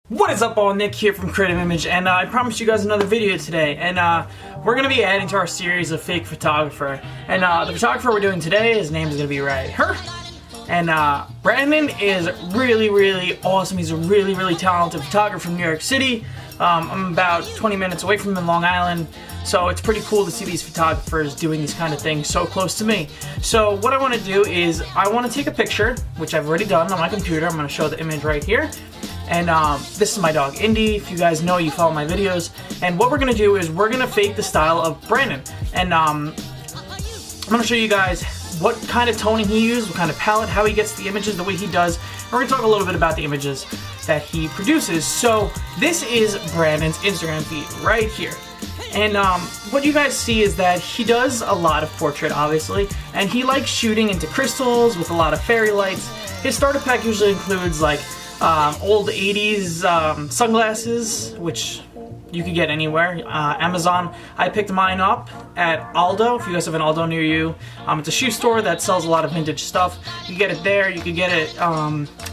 What is up, all? Nick here from Creative Image, and I promised you guys another video today, and we're going to be adding to our series of fake photographer, and the photographer we're doing today, his name is going to be right here, and Brandon is really awesome. He's a really talented photographer from New York City. I'm about 20 minutes away from him in Long Island, so it's pretty cool to see these photographers doing these kind of things so close to me. So what I want to do is I want to take a picture, which I've already done on my computer. I'm going to show the image right here. And this is my dog Indy. If you guys know, you follow my videos. And what we're gonna do is we're gonna fake the style of Brandon. And I'm gonna show you guys what kind of toning he uses, what kind of palette, how he gets the images the way he does. And we're gonna talk a little bit about the images that he produces. So this is Brandon's Instagram feed right here. And what you guys see is that he does a lot of portrait, obviously, and he likes shooting into crystals with a lot of fairy lights. His starter pack usually includes like old 80s sunglasses, which you could get anywhere. Amazon. I picked mine up at Aldo. If you guys have an Aldo near you, it's a shoe store that sells a lot of vintage stuff. You can get it there. You could get it.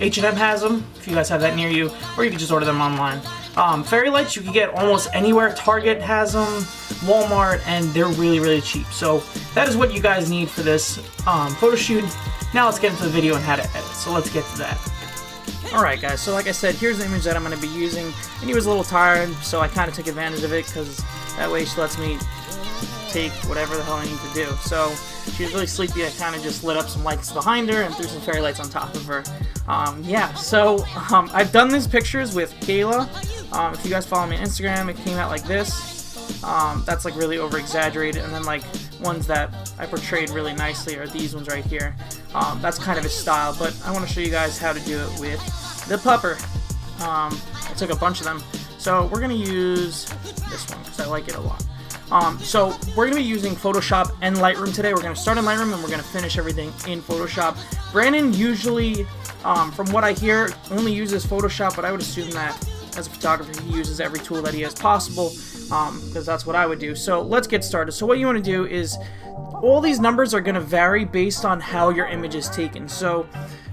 H&M has them if you guys have that near you, or you can just order them online. Fairy lights you can get almost anywhere. Target has them, Walmart, and they're really cheap. So that is what you guys need for this photo shoot. Now let's get into the video and how to edit. So let's get to that. Alright guys, so like I said, here's the image that I'm going to be using, and he was a little tired, so I kind of took advantage of it, because that way she lets me take whatever the hell I need to do. So, she was really sleepy. I kind of just lit up some lights behind her and threw some fairy lights on top of her. Yeah, so I've done these pictures with Kayla. If you guys follow me on Instagram, it came out like this. That's like really over exaggerated, and then like ones that I portrayed really nicely are these ones right here. That's kind of his style, but I want to show you guys how to do it with the pupper. I took a bunch of them, so we're going to use this one because I like it a lot. So we're going to be using Photoshop and Lightroom today. We're going to start in Lightroom and we're going to finish everything in Photoshop. Brandon usually, from what I hear, only uses Photoshop, but I would assume that as a photographer he uses every tool that he has possible, because that's what I would do. So let's get started. So what you want to do is, all these numbers are going to vary based on how your image is taken. So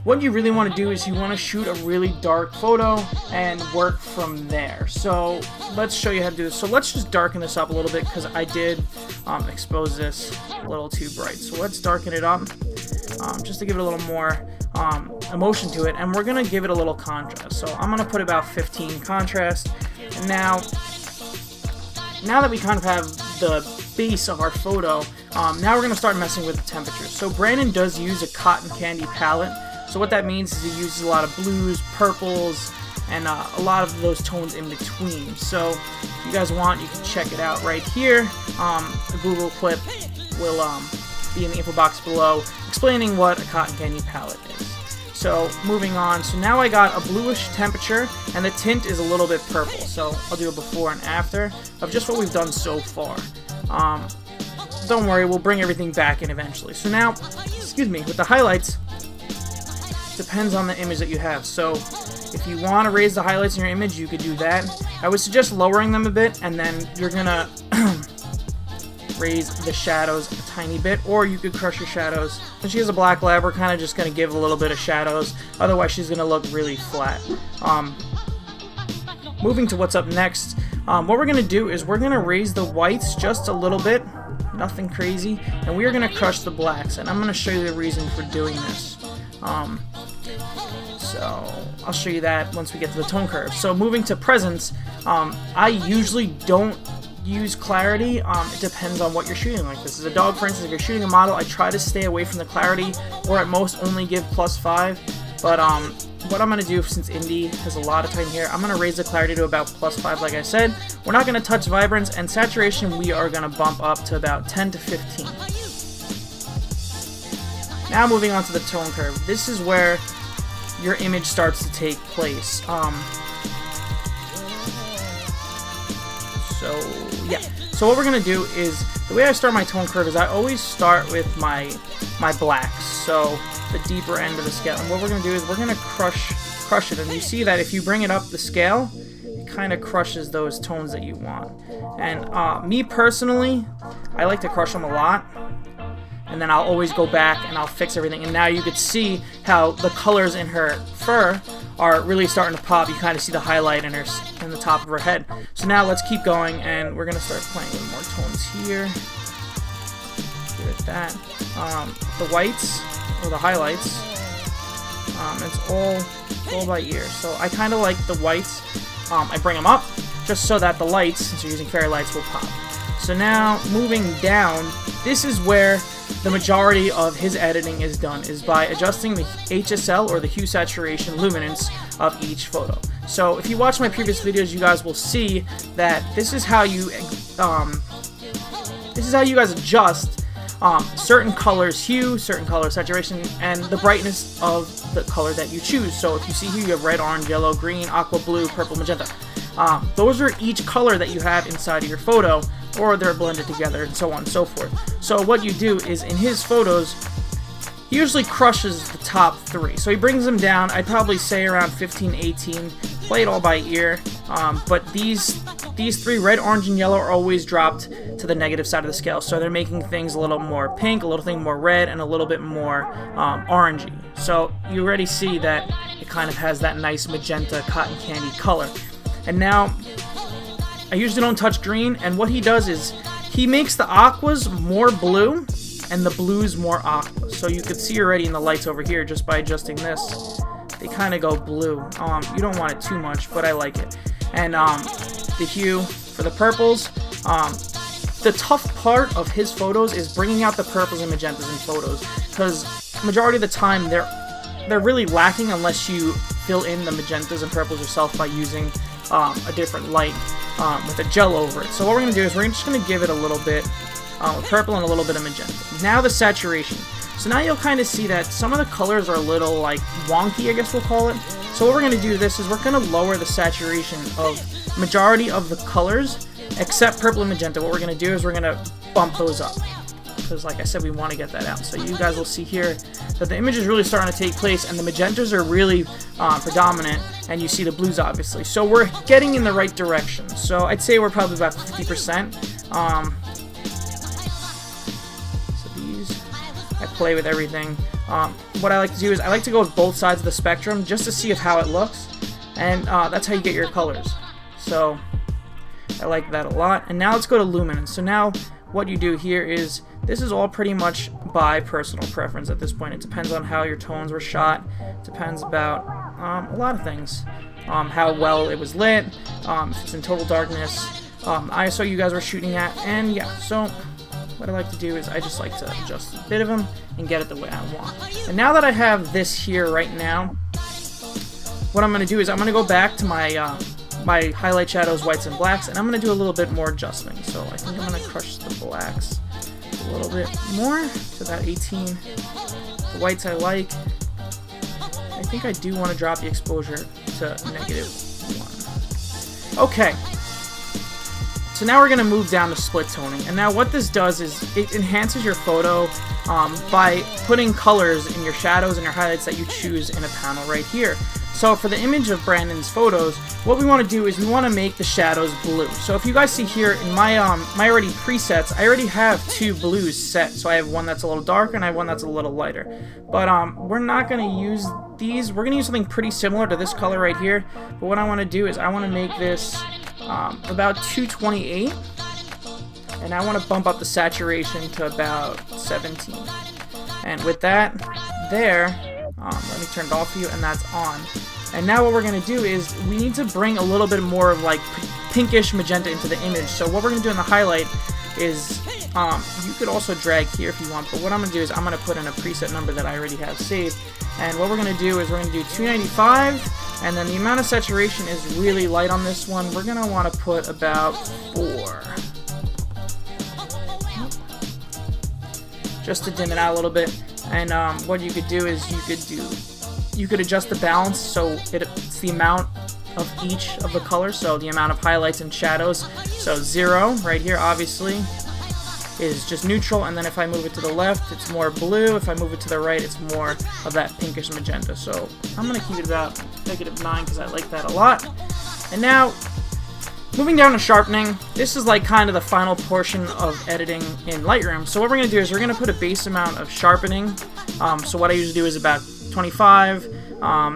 what you really want to do is you want to shoot a really dark photo and work from there. So let's show you how to do this. So let's just darken this up a little bit, because I did expose this a little too bright. So let's darken it up just to give it a little more emotion to it, and we're going to give it a little contrast. So I'm going to put about 15 contrast. And now that we kind of have the base of our photo, now we're going to start messing with the temperatures. So Brandon does use a cotton candy palette. So what that means is he uses a lot of blues, purples, and a lot of those tones in between. So if you guys want, you can check it out right here. A Google clip will be in the info box below explaining what a cotton candy palette is. So moving on, so now I got a bluish temperature and the tint is a little bit purple. So I'll do a before and after of just what we've done so far. Don't worry, we'll bring everything back in eventually. So now, excuse me, with the highlights, depends on the image that you have. So if you want to raise the highlights in your image, you could do that. I would suggest lowering them a bit, and then you're gonna raise the shadows a tiny bit, or you could crush your shadows. When she has a black lab, we're kind of just gonna give a little bit of shadows, otherwise she's gonna look really flat. Moving to what's up next, what we're gonna do is we're gonna raise the whites just a little bit, nothing crazy, and we are gonna crush the blacks, and I'm gonna show you the reason for doing this. So I'll show you that once we get to the tone curve. So moving to presence, I usually don't use clarity. It depends on what you're shooting. Like this is a dog, for instance. If you're shooting a model, I try to stay away from the clarity, or at most only give +5. But what I'm gonna do, since Indy has a lot of time here, I'm gonna raise the clarity to about +5. Like I said, we're not gonna touch vibrance, and saturation we are gonna bump up to about 10 to 15. Now moving on to the tone curve. This is where your image starts to take place. So what we're gonna do is, the way I start my tone curve is I always start with my blacks, so the deeper end of the scale. And what we're gonna do is we're gonna crush it. And you see that if you bring it up the scale, it kind of crushes those tones that you want. And me personally, I like to crush them a lot. and then I'll always go back and I'll fix everything. And now you could see how the colors in her fur are really starting to pop. You kind of see the highlight in the top of her head. So now let's keep going, and we're gonna start playing with more tones here. Give it that. The whites or the highlights. It's all by ear. So I kind of like the whites. I bring them up just so that the lights, since you're using fairy lights, will pop. So now moving down, this is where the majority of his editing is done, is by adjusting the HSL or the hue saturation luminance of each photo. So if you watch my previous videos, you guys will see that this is how you guys adjust certain colors hue, certain color saturation, and the brightness of the color that you choose. So if you see here, you have red, orange, yellow, green, aqua, blue, purple, magenta. Those are each color that you have inside of your photo, or they're blended together, and so on and so forth. So what you do is, in his photos, he usually crushes the top 3. So he brings them down, I'd probably say around 15, 18, play it all by ear, but these 3, red, orange, and yellow, are always dropped to the negative side of the scale. So they're making things a little more pink, a little thing more red, and a little bit more orangey. So you already see that it kind of has that nice magenta cotton candy color. And now, I usually don't touch green, and what he does is he makes the aquas more blue and the blues more aqua. So you could see already in the lights over here, just by adjusting this, they kind of go blue. You don't want it too much, but I like it. And the hue for the purples, the tough part of his photos is bringing out the purples and magentas in photos, because majority of the time they're really lacking unless you fill in the magentas and purples yourself by using a different light with a gel over it. So what we're going to do is we're just going to give it a little bit of purple and a little bit of magenta. Now the saturation. So now you'll kind of see that some of the colors are a little like wonky, I guess we'll call it. So what we're going to do to this is we're going to lower the saturation of majority of the colors except purple and magenta. What we're going to do is we're going to bump those up, because like I said, we want to get that out. So you guys will see here that the image is really starting to take place, and the magentas are really predominant, and you see the blues obviously. So we're getting in the right direction. So I'd say we're probably about 50%. So these, I play with everything. What I like to do is I like to go with both sides of the spectrum just to see how it looks, and that's how you get your colors. So I like that a lot. And now let's go to luminance. So now what you do here is, this is all pretty much by personal preference at this point. It depends on how your tones were shot. It depends about a lot of things. How well it was lit, if it's in total darkness, ISO you guys were shooting at, and yeah. So what I like to do is I just like to adjust a bit of them and get it the way I want. And now that I have this here right now, what I'm going to do is I'm going to go back to my my highlight shadows, whites and blacks, and I'm going to do a little bit more adjusting. So I think I'm going to crush the blacks a little bit more to about 18. The whites I like. I think I do want to drop the exposure to -1. Okay. So now we're going to move down to split toning. And now what this does is it enhances your photo by putting colors in your shadows and your highlights that you choose in a panel right here. So for the image of Brandon's photos, what we want to do is we want to make the shadows blue. So if you guys see here in my already presets, I already have 2 blues set. So I have one that's a little darker and I have one that's a little lighter. But we're not going to use these. We're going to use something pretty similar to this color right here. But what I want to do is I want to make this about 228. And I want to bump up the saturation to about 17. And with that, there, let me turn it off for you, and that's on. And now what we're going to do is we need to bring a little bit more of like pinkish magenta into the image. So what we're going to do in the highlight is, you could also drag here if you want, but what I'm going to do is I'm going to put in a preset number that I already have saved. And what we're going to do is we're going to do 295, and then the amount of saturation is really light on this one. We're going to want to put about 4. Just to dim it out a little bit. And what you could do is you could adjust the balance so it's the amount of each of the colors, so the amount of highlights and shadows. So 0 right here obviously is just neutral, and then if I move it to the left it's more blue, if I move it to the right it's more of that pinkish magenta. So I'm going to keep it about -9 because I like that a lot. And now moving down to sharpening, this is like kind of the final portion of editing in Lightroom. So what we're going to do is we're going to put a base amount of sharpening. So what I usually do is about 25.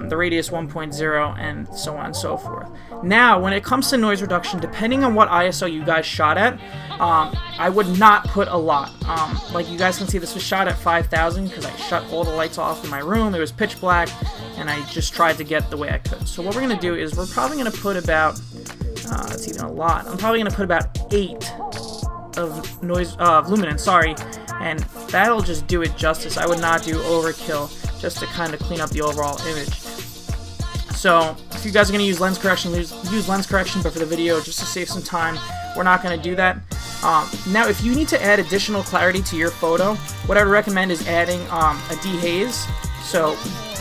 the radius 1.0, and so on and so forth. Now, when it comes to noise reduction, depending on what ISO you guys shot at, I would not put a lot. Like you guys can see, this was shot at 5,000 because I shut all the lights off in my room. It was pitch black, and I just tried to get the way I could. So what we're going to do is we're probably going to put about, that's even a lot. I'm probably going to put about 8 of luminance, sorry, and that'll just do it justice. I would not do overkill, just to kind of clean up the overall image. So if you guys are going to use lens correction, use lens correction, but for the video, just to save some time, we're not going to do that. Now, if you need to add additional clarity to your photo, what I would recommend is adding a dehaze. So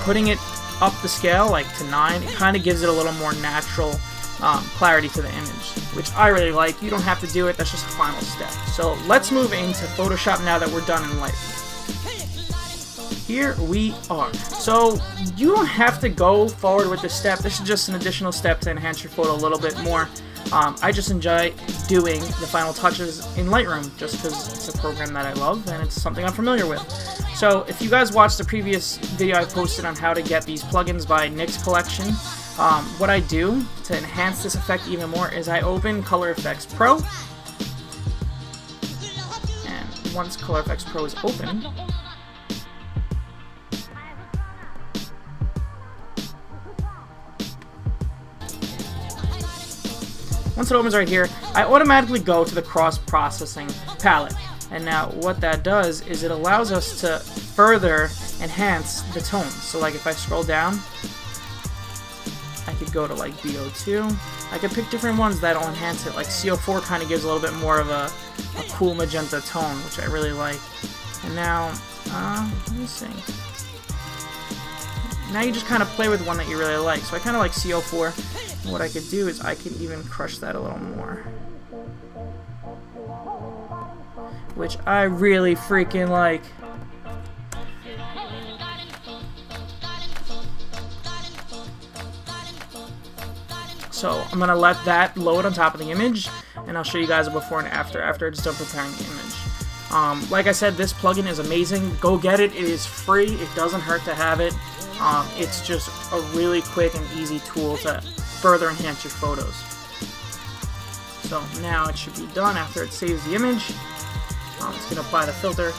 putting it up the scale, like to 9, it kind of gives it a little more natural clarity to the image, which I really like. You don't have to do it, that's just a final step. So let's move into Photoshop now that we're done in Lightroom. Here we are. So you don't have to go forward with this step. This is just an additional step to enhance your photo a little bit more. I just enjoy doing the final touches in Lightroom just because it's a program that I love and it's something I'm familiar with. So if you guys watched the previous video I posted on how to get these plugins by Nick's collection, what I do to enhance this effect even more is I open Color Effects Pro, and once Color Effects Pro is open, once it opens right here, I automatically go to the cross-processing palette. And now what that does is it allows us to further enhance the tones. So like if I scroll down, I could go to like BO2. I could pick different ones that'll enhance it. Like CO4 kind of gives a little bit more of a cool magenta tone, which I really like. And now, let me see. Now you just kind of play with one that you really like. So I kind of like CO4. And what I could do is I could even crush that a little more, which I really freaking like. So I'm going to let that load on top of the image, and I'll show you guys a before and after it's done preparing the image. Like I said, this plugin is amazing. Go get it. It is free. It doesn't hurt to have it. It's just a really quick and easy tool to further enhance your photos. So now it should be done after it saves the image. It's going to apply the filter.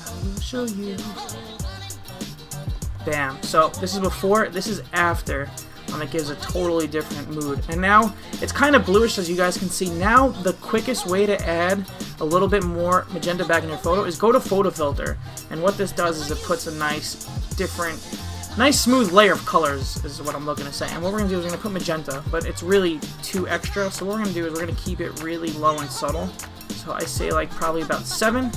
I will show you. Bam. So this is before, this is after. It gives a totally different mood. And now it's kind of bluish, as you guys can see. Now the quickest way to add a little bit more magenta back in your photo is go to photo filter. And what this does is it puts a nice smooth layer of colors is what I'm looking to say. And what we're going to do is we're going to put magenta, but it's really too extra. So what we're going to do is we're going to keep it really low and subtle. So I say like probably about 7.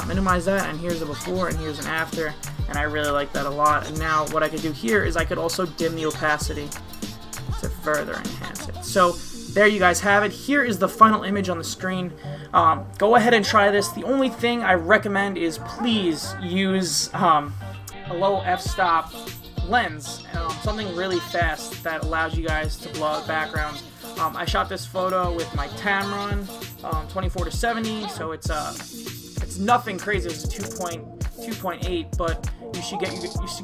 Minimize that, and here's the before and here's an after, and I really like that a lot. And now what I could do here is I could also dim the opacity to further enhance it. So there you guys have it. Here is the final image on the screen. Go ahead and try this. The only thing I recommend is please use a low f-stop lens, something really fast that allows you guys to blow out backgrounds. I shot this photo with my Tamron 24-70, so it's nothing crazy. It's 2.8, but you should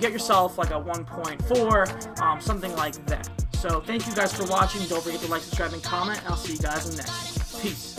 get yourself like a 1.4, something like that. So thank you guys for watching. Don't forget to like, subscribe, and comment. I'll see you guys in the next one. Peace.